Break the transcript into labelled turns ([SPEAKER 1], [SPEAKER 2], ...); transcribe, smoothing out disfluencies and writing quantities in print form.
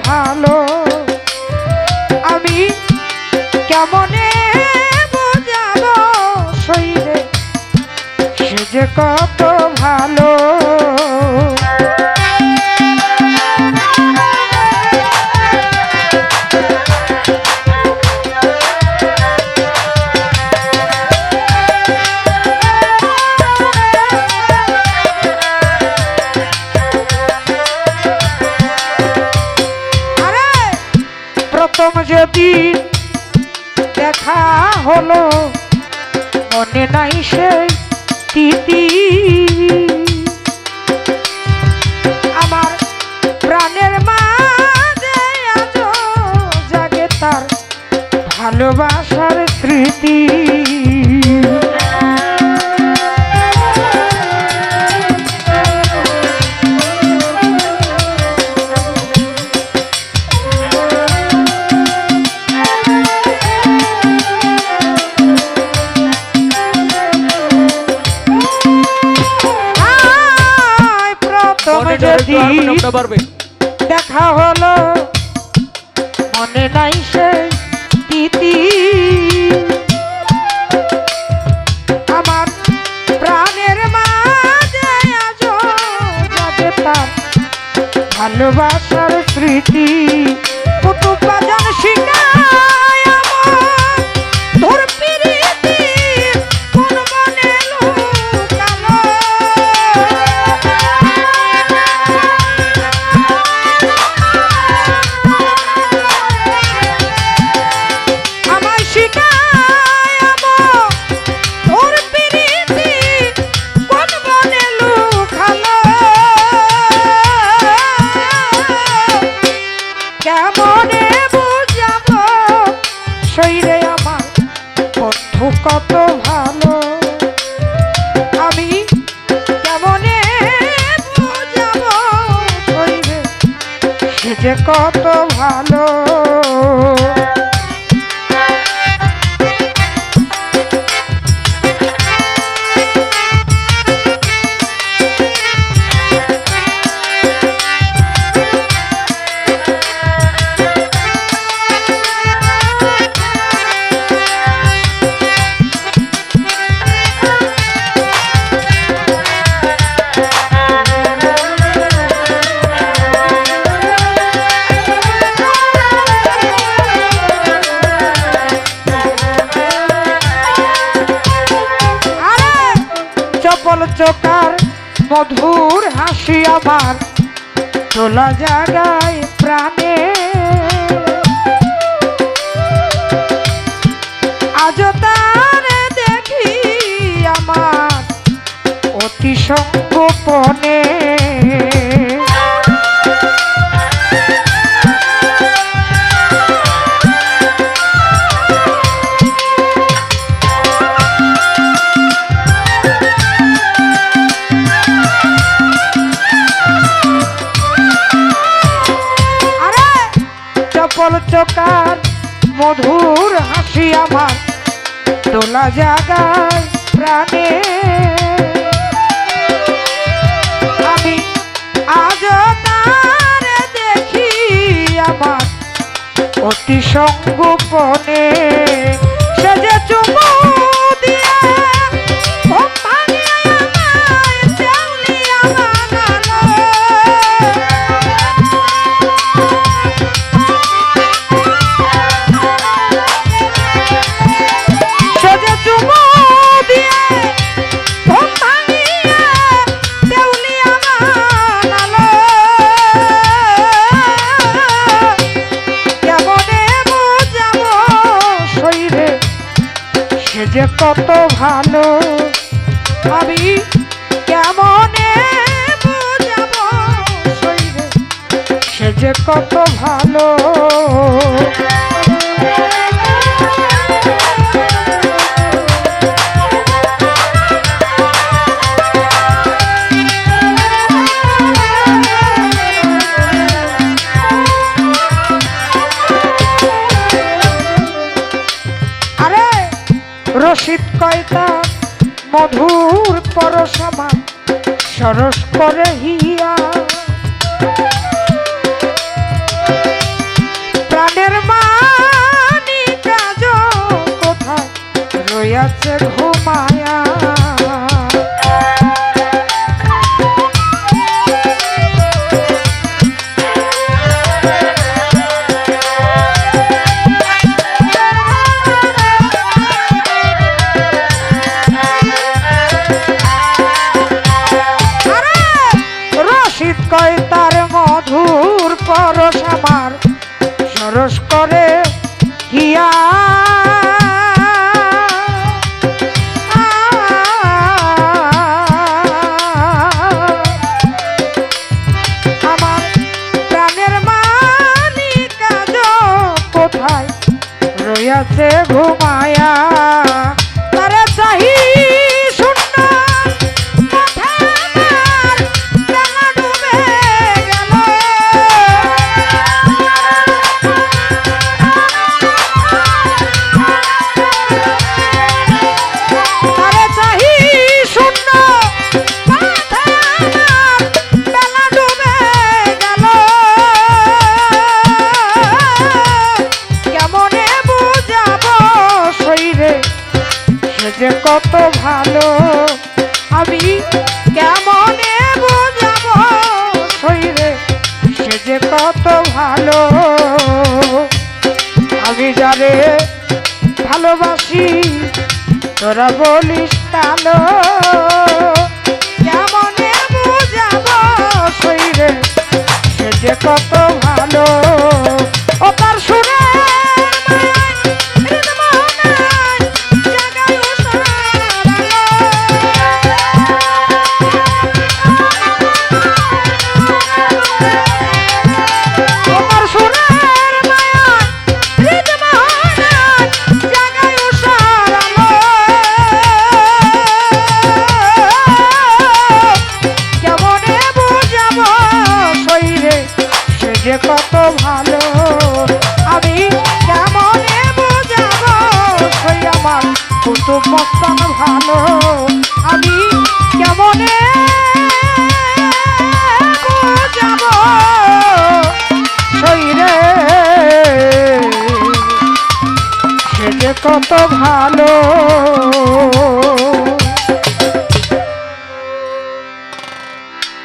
[SPEAKER 1] ভালো আমি কেমনে বোঝাবো শরীরে সে যে কত ভালো প্রথম যেদিন দেখা হলো মনে নাই সেই স্মৃতি আমার প্রাণের মাঝে আজো জাগে তার ভালোবাসার স্মৃতি দেখা হলো মনে নাই সেই স্মৃতি আমার প্রাণের মাঝে আজো জাগে তার ভালোবাসার স্মৃতি কুটুম বাজান শিখায় আমার তোর প্রীতি কোন মনে লুকালো কত ভালো আমি কেমনে বুঝাবো শরীরে সে যে কত ভালো চোকার মধুর হাসি আমার তোলা জাগায় প্রাণে আজ তার দেখি আমার অতি সংগোপনে চোকার মধুর হাসি আমার তোলা জাগায় প্রাণে আমি আজ তার দেখি আমার অতি সংগোপনে সে যে চুমু দিয়ে যে কত ভালো আমি কেমনে বুঝাবো শরীরে সে যে কত ভালো রশিদ কয়তা মধুর পরশমা সরস করে হিয়া রয়াছে ঘুমায়া। রশিদ কয় তার মধুর পরশ আমার সরস করে হিয়া। আমার প্রাণের মালিক আজ কোথায় রইয়াছে ঘুমায়া। তারে চাহি শূন্য মাথা আমার বেলা ডুবে গেল। তারে চাহি শূন্য মাথা আমার বেলা ডুবে গেল। কেমনে বুঝাবো শরীরে সে যে কত ভালো। আমি কেমনে বুঝাবো শরীরে সে যে কত ভালো। আমি যারে ভালোবাসি তোরা বলিস কালো। কেমনে বুঝাবো শরীরে সে যে কত ভালো। ও তার সুরে যে কত ভালো। আমি কেমনে বোঝাবো সই আমার কুতুব মস্তান ভালো। আমি কেমনে বোঝাবো সই রে সে যে কত ভালো।